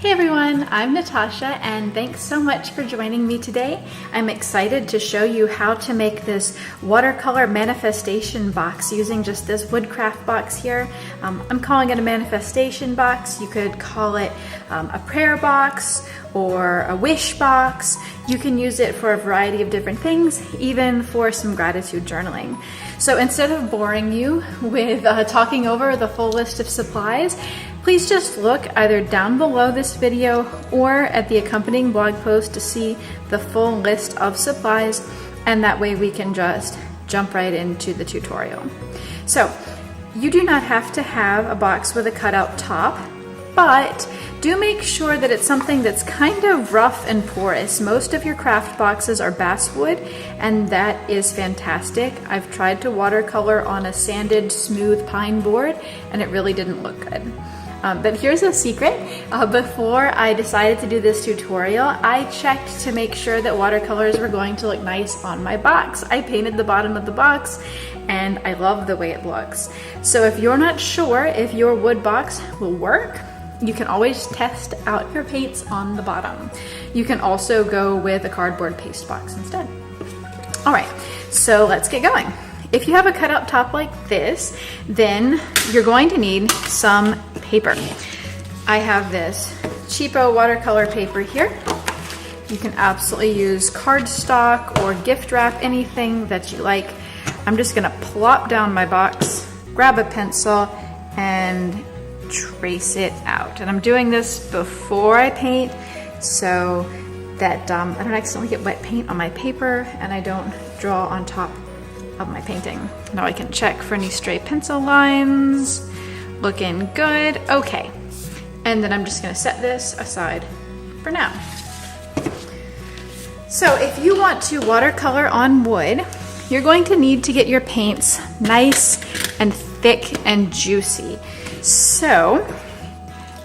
Hey everyone, I'm Natasha and thanks so much for joining me today. I'm excited to show you how to make this watercolor manifestation box using just this woodcraft box here. I'm calling it a manifestation box. You could call it a prayer box or a wish box. You can use it for a variety of different things, even for some gratitude journaling. So instead of boring you with talking over the full list of supplies, please just look either down below this video or at the accompanying blog post to see the full list of supplies, and that way we can just jump right into the tutorial. So you do not have to have a box with a cutout top, but do make sure that it's something that's kind of rough and porous. Most of your craft boxes are basswood, and that is fantastic. I've tried to watercolor on a sanded, smooth pine board, and it really didn't look good. But here's a secret. Before I decided to do this tutorial, I checked to make sure that watercolors were going to look nice on my box. I painted the bottom of the box and I love the way it looks. So if you're not sure if your wood box will work, you can always test out your paints on the bottom. You can also go with a cardboard paste box instead. All right, so let's get going. If you have a cutout top like this, then you're going to need some paper. I have this cheapo watercolor paper here. You can absolutely use cardstock or gift wrap, anything that you like. I'm just gonna plop down my box, grab a pencil, and trace it out. And I'm doing this before I paint so that I don't accidentally get wet paint on my paper and I don't draw on top of my painting. Now I can check for any stray pencil lines. Looking good. Okay. And then I'm just gonna set this aside for now. So if you want to watercolor on wood, you're going to need to get your paints nice and thick and juicy. So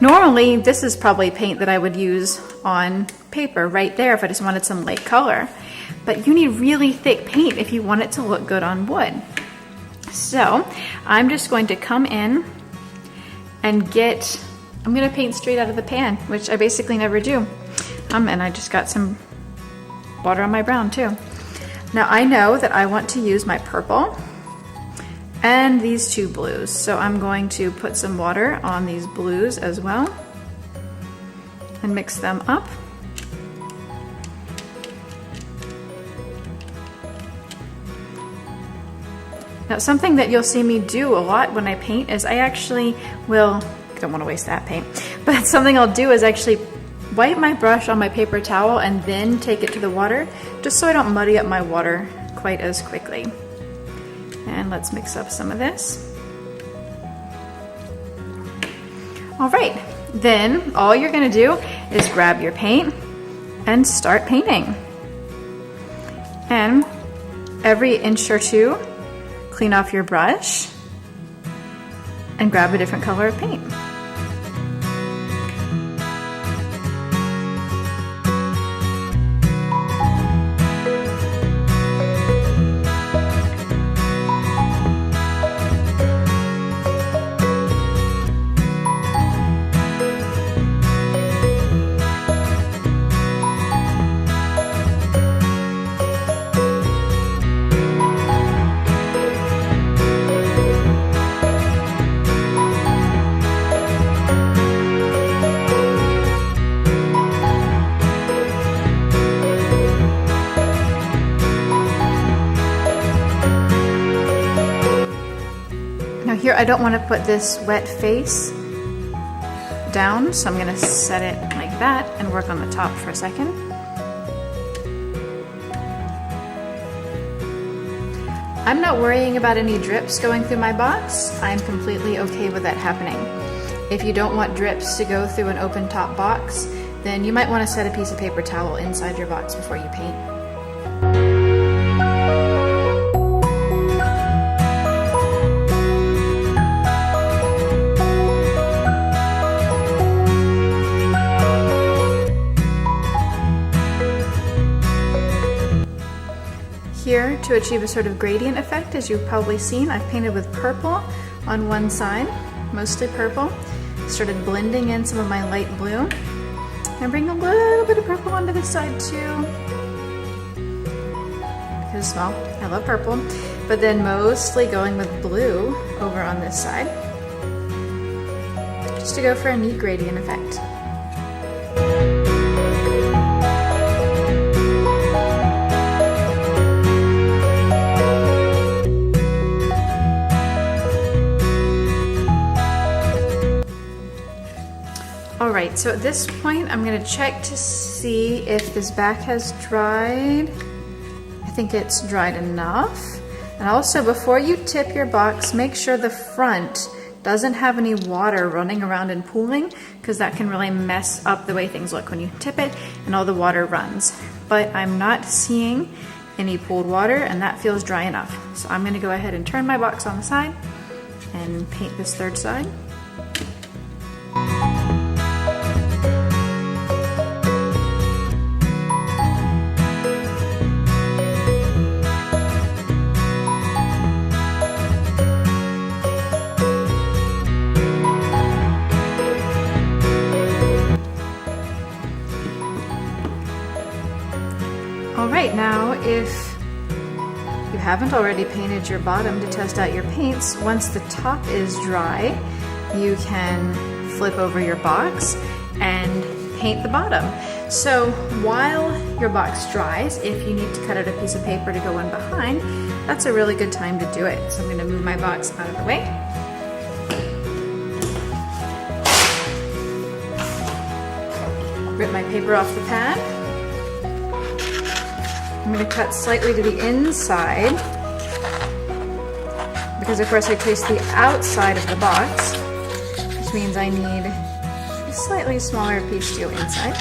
normally this is probably paint that I would use on paper right there if I just wanted some light color. But you need really thick paint if you want it to look good on wood. So I'm just going to come in and I'm gonna paint straight out of the pan, which I basically never do. And I just got some water on my brown too. Now I know that I want to use my purple and these two blues. So I'm going to put some water on these blues as well and mix them up. Now something that you'll see me do a lot when I paint is I actually don't want to waste that paint, but something I'll do is actually wipe my brush on my paper towel and then take it to the water, just so I don't muddy up my water quite as quickly. And let's mix up some of this. All right, then all you're gonna do is grab your paint and start painting. And every inch or two, clean off your brush and grab a different color of paint. Here I don't want to put this wet face down, so I'm going to set it like that and work on the top for a second. I'm not worrying about any drips going through my box. I'm completely okay with that happening. If you don't want drips to go through an open top box, then you might want to set a piece of paper towel inside your box before you paint. Here, to achieve a sort of gradient effect, as you've probably seen, I've painted with purple on one side, mostly purple. Started blending in some of my light blue, And bring a little bit of purple onto this side too. Because, well, I love purple. But then mostly going with blue over on this side. Just to go for a neat gradient effect. Alright, so at this point I'm going to check to see if this back has dried. I think it's dried enough. And also, before you tip your box, make sure the front doesn't have any water running around and pooling, because that can really mess up the way things look when you tip it and all the water runs. But I'm not seeing any pooled water, and that feels dry enough. So I'm going to go ahead and turn my box on the side and paint this third side. Alright, now if you haven't already painted your bottom to test out your paints, once the top is dry, you can flip over your box and paint the bottom. So while your box dries, if you need to cut out a piece of paper to go in behind, that's a really good time to do it. So I'm going to move my box out of the way. Rip my paper off the pad. I'm going to cut slightly to the inside because of course I traced the outside of the box, which means I need a slightly smaller piece to go inside.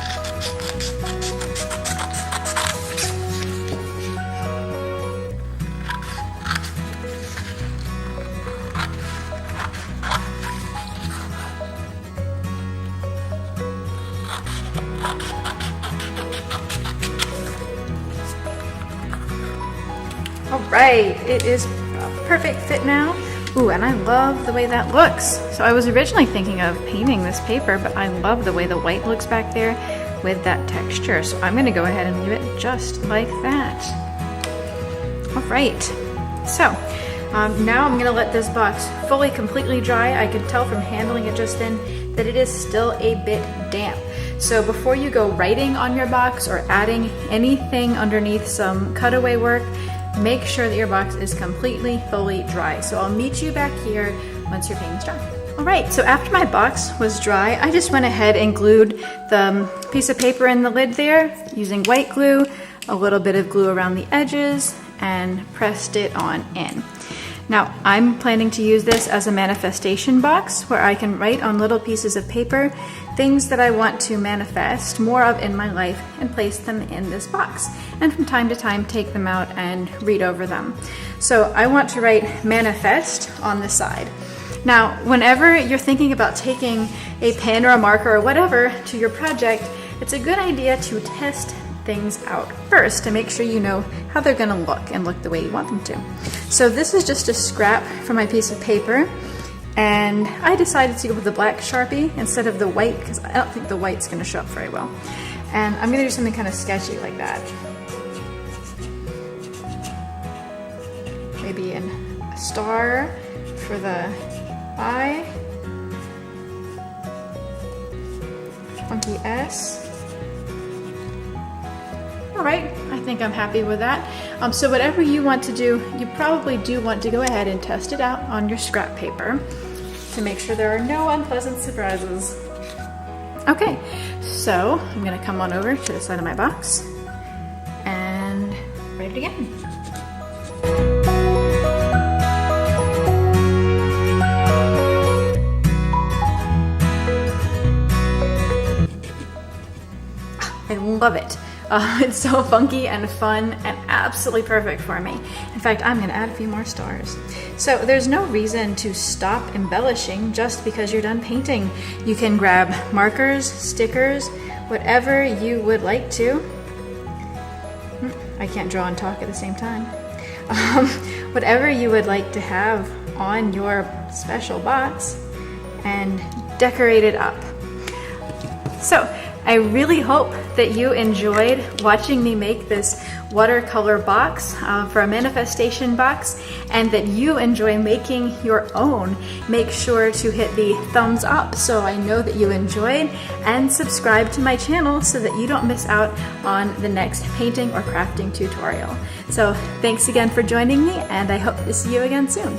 Alright, it is a perfect fit now. Ooh, and I love the way that looks. So I was originally thinking of painting this paper, but I love the way the white looks back there with that texture. So I'm going to go ahead and leave it just like that. Alright, so now I'm going to let this box fully, completely dry. I could tell from handling it just then that it is still a bit damp. So before you go writing on your box or adding anything underneath some cutaway work, make sure that your box is completely, fully dry. So I'll meet you back here once your paint is dry. Alright, so after my box was dry, I just went ahead and glued the piece of paper in the lid there using white glue, a little bit of glue around the edges, and pressed it on in. Now, I'm planning to use this as a manifestation box where I can write on little pieces of paper things that I want to manifest more of in my life and place them in this box. And from time to time, take them out and read over them. So I want to write manifest on the side. Now, whenever you're thinking about taking a pen or a marker or whatever to your project, it's a good idea to test things out first to make sure you know how they're going to look and look the way you want them to. So this is just a scrap from my piece of paper, and I decided to go with the black Sharpie instead of the white because I don't think the white's going to show up very well. And I'm going to do something kind of sketchy like that. Maybe a star for the eye, funky S. Alright, I think I'm happy with that. So whatever you want to do, you probably do want to go ahead and test it out on your scrap paper to make sure there are no unpleasant surprises. Okay, so I'm going to come on over to the side of my box and write it again. I love it. It's so funky and fun and absolutely perfect for me. In fact, I'm gonna add a few more stars. So there's no reason to stop embellishing just because you're done painting. You can grab markers, stickers, whatever you would like to. I can't draw and talk at the same time. Whatever you would like to have on your special box and decorate it up. So I really hope that you enjoyed watching me make this watercolor box for a manifestation box, and that you enjoy making your own. Make sure to hit the thumbs up so I know that you enjoyed, and subscribe to my channel so that you don't miss out on the next painting or crafting tutorial. So thanks again for joining me, and I hope to see you again soon.